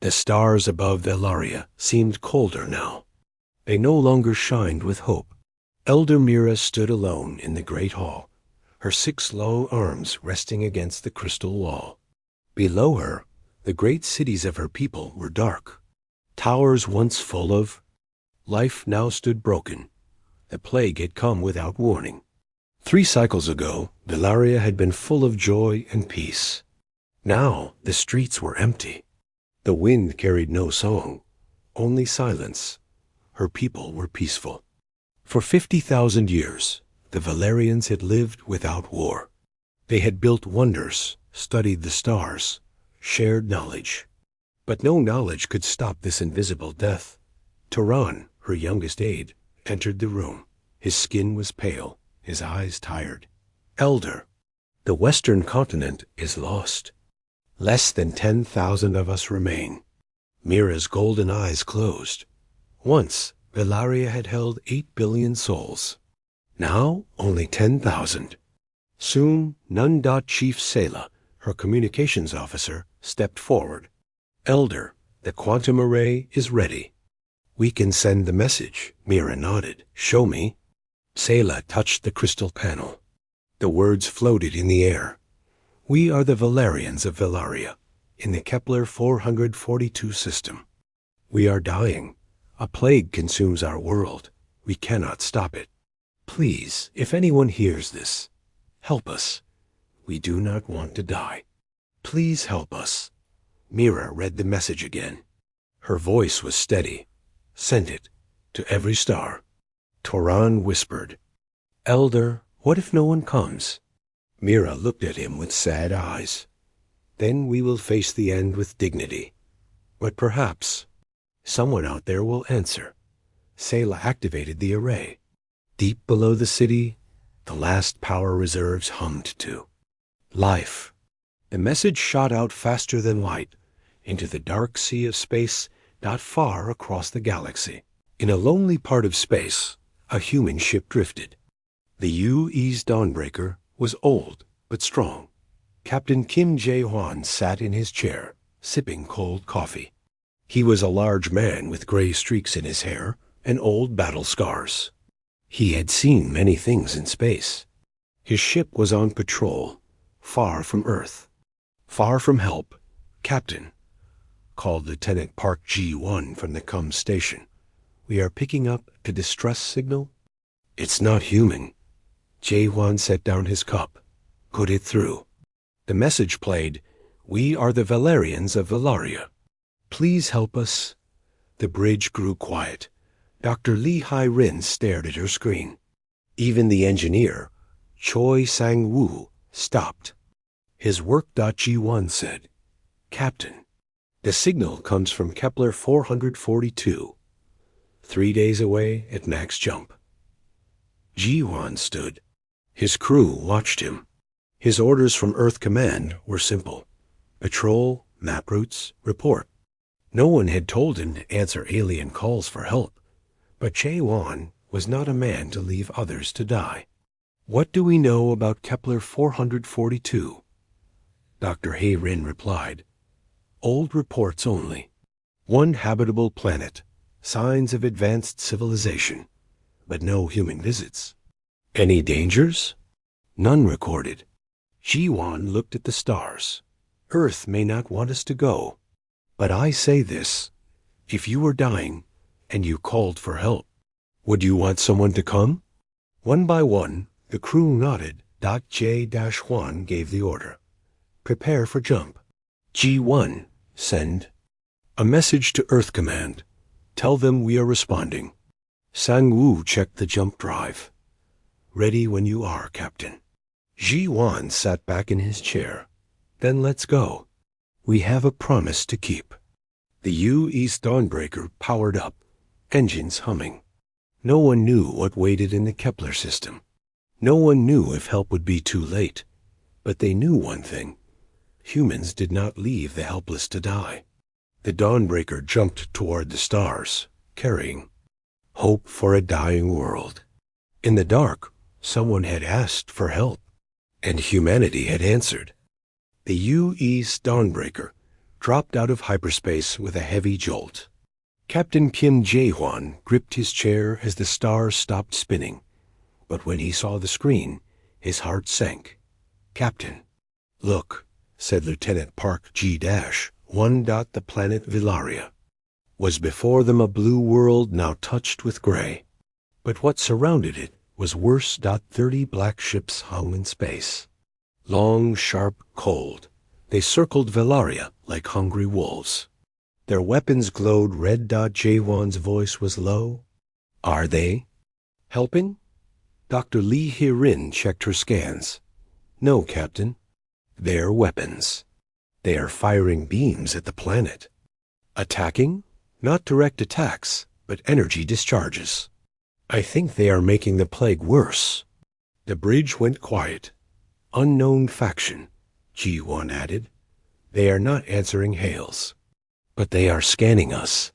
The stars above Velaria seemed colder now. They no longer shined with hope. Elder Mira stood alone in the great hall, her 6 long arms resting against the crystal wall. Below her, the great cities of her people were dark. Towers once full of life now stood broken. The plague had come without warning. 3 cycles ago, Velaria had been full of joy and peace. Now the streets were empty. The wind carried no song, only silence. Her people were peaceful. For 50,000 years, the Valerians had lived without war. They had built wonders, studied the stars, shared knowledge. But no knowledge could stop this invisible death. Turan, her youngest aide, entered the room. His skin was pale, his eyes tired. Elder, the western continent is lost. Less than 10,000 of us remain. Mira's golden eyes closed. Once, Velaria had held 8 billion souls. Now, only 10,000. Soon, Chief Sela, her communications officer, stepped forward. Elder, the quantum array is ready. We can send the message, Mira nodded. Show me. Sela touched the crystal panel. The words floated in the air. We are the Valerians of Velaria, in the Kepler 442 system. We are dying. A plague consumes our world. We cannot stop it. Please, if anyone hears this, help us. We do not want to die. Please help us. Mira read the message again. Her voice was steady. Send it to every star. Turan whispered, Elder, what if no one comes? Mira looked at him with sad eyes. Then we will face the end with dignity. But perhaps someone out there will answer. Sela activated the array. Deep below the city, the last power reserves hummed to. Life. The message shot out faster than light, into the dark sea of space not far across the galaxy. In a lonely part of space, a human ship drifted. The UES Dawnbreaker was old but strong. Captain Kim Jae-hwan sat in his chair, sipping cold coffee. He was a large man with gray streaks in his hair and old battle scars. He had seen many things in space. His ship was on patrol, far from Earth. Far from help, Captain, called Lieutenant Park Ji-1 from the CUM station. We are picking up a distress signal. It's not human. Jae-hwan set down his cup, put it through. The message played, We are the Valerians of Velaria. Please help us. The bridge grew quiet. Dr. Lee Hai-rin stared at her screen. Even the engineer, Choi Sang-woo, stopped. His work. Ji-1 said, Captain, the signal comes from Kepler 442, 3 days away at max jump. Ji-1 stood. His crew watched him. His orders from Earth Command were simple. Patrol, map routes, report. No one had told him to answer alien calls for help. But Jae-hwan was not a man to leave others to die. What do we know about Kepler 442? Dr. Hai-rin replied, Old reports only. One habitable planet, signs of advanced civilization, but no human visits. Any dangers? None recorded. Ji-1 looked at the stars. Earth may not want us to go, but I say this. If you were dying and you called for help, would you want someone to come? One by one, the crew nodded. Jae-hwan gave the order. Prepare for jump. Ji-1, send a message to Earth Command. Tell them we are responding. Sang-woo checked the jump drive. Ready when you are, Captain. Ji-1 sat back in his chair. Then let's go. We have a promise to keep. The UES Dawnbreaker powered up, engines humming. No one knew what waited in the Kepler system. No one knew if help would be too late. But they knew one thing. Humans did not leave the helpless to die. The Dawnbreaker jumped toward the stars, carrying hope for a dying world. In the dark, someone had asked for help, and humanity had answered. The UES Dawnbreaker dropped out of hyperspace with a heavy jolt. Captain Kim Jae-hwan gripped his chair as the stars stopped spinning, but when he saw the screen, his heart sank. "Captain." "Look," said Lieutenant Park G-1. The planet Velaria was before them a blue world now touched with gray. But what surrounded it was worse. 30 black ships hung in space. Long, sharp, cold, they circled Velaria like hungry wolves. Their weapons glowed red. Jae-hwan's voice was low. "Are they helping?" Dr. Lee Hye-rin checked her scans. "No, Captain. They're weapons. They are firing beams at the planet. Attacking? Not direct attacks, but energy discharges. I think they are making the plague worse." The bridge went quiet. "Unknown faction," G-1 added. "They are not answering hails, but they are scanning us."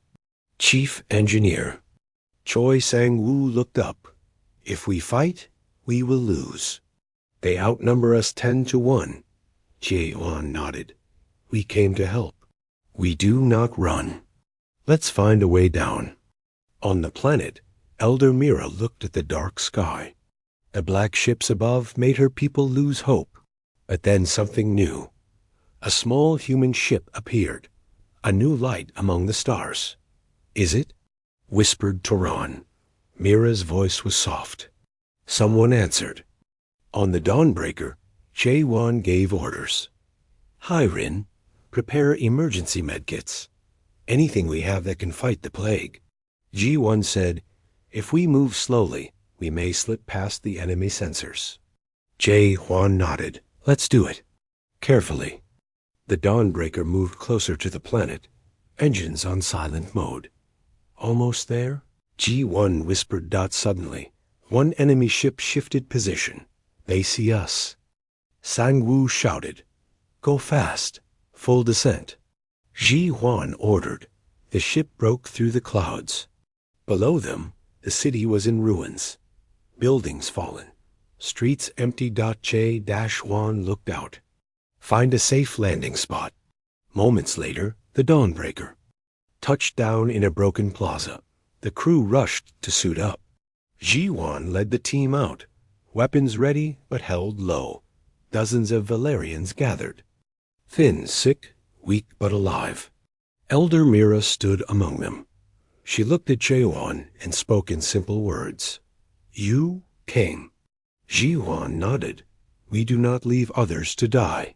Chief Engineer Choi Sang-woo looked up. "If we fight, we will lose. They outnumber us 10-1. Jae-hwan nodded. "We came to help. We do not run. Let's find a way down." On the planet, Elder Mira looked at the dark sky. The black ships above made her people lose hope. But then something new. A small human ship appeared, a new light among the stars. "Is it?" whispered Turan. Mira's voice was soft. Someone answered. On the Dawnbreaker, Jae-hwan gave orders. "Hye-rin, prepare emergency medkits. Anything we have that can fight the plague." G-1 said, "If we move slowly, we may slip past the enemy sensors." Jae-hwan nodded. "Let's do it." Carefully. The Dawnbreaker moved closer to the planet, engines on silent mode. "Almost there?" G-1 whispered. Suddenly, one enemy ship shifted position. "They see us." Sang-woo shouted, "Go fast. Full descent." Ji-hwan ordered. The ship broke through the clouds. Below them, the city was in ruins. Buildings fallen. Streets empty. Jae-hwan looked out. "Find a safe landing spot." Moments later, the Dawnbreaker touched down in a broken plaza. The crew rushed to suit up. Ji-hwan led the team out, weapons ready but held low. Dozens of Valerians gathered. Thin, sick, weak but alive. Elder Mira stood among them. She looked at Jae-hwan and spoke in simple words. "You came." Ji-hwan nodded. "We do not leave others to die."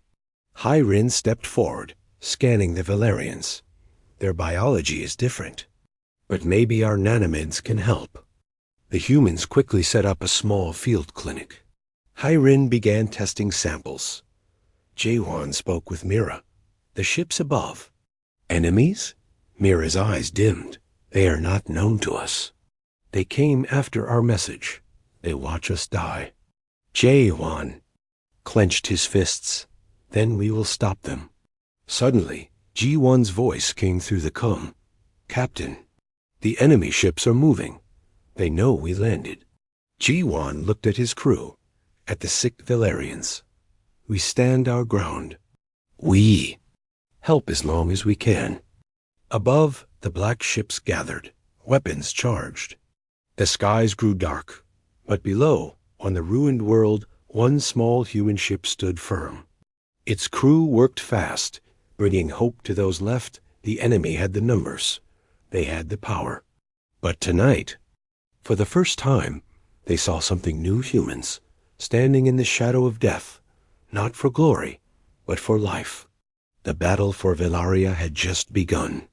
Hye-rin stepped forward, scanning the Valerians. "Their biology is different, but maybe our nanomids can help." The humans quickly set up a small field clinic. Hye-rin began testing samples. Jae-hwan spoke with Mira. "The ships above. Enemies?" Mira's eyes dimmed. "They are not known to us. They came after our message. They watch us die." Jae-hwan clenched his fists. "Then we will stop them." Suddenly, Ji-1's voice came through the com. "Captain, the enemy ships are moving. They know we landed." Ji-1 looked at his crew, at the sick Valerians. "We stand our ground. We help as long as we can." Above, the black ships gathered, weapons charged. The skies grew dark, but below, on the ruined world, one small human ship stood firm. Its crew worked fast, bringing hope to those left. The enemy had the numbers. They had the power. But tonight, for the first time, they saw something new. Humans, standing in the shadow of death, not for glory, but for life. The battle for Velaria had just begun.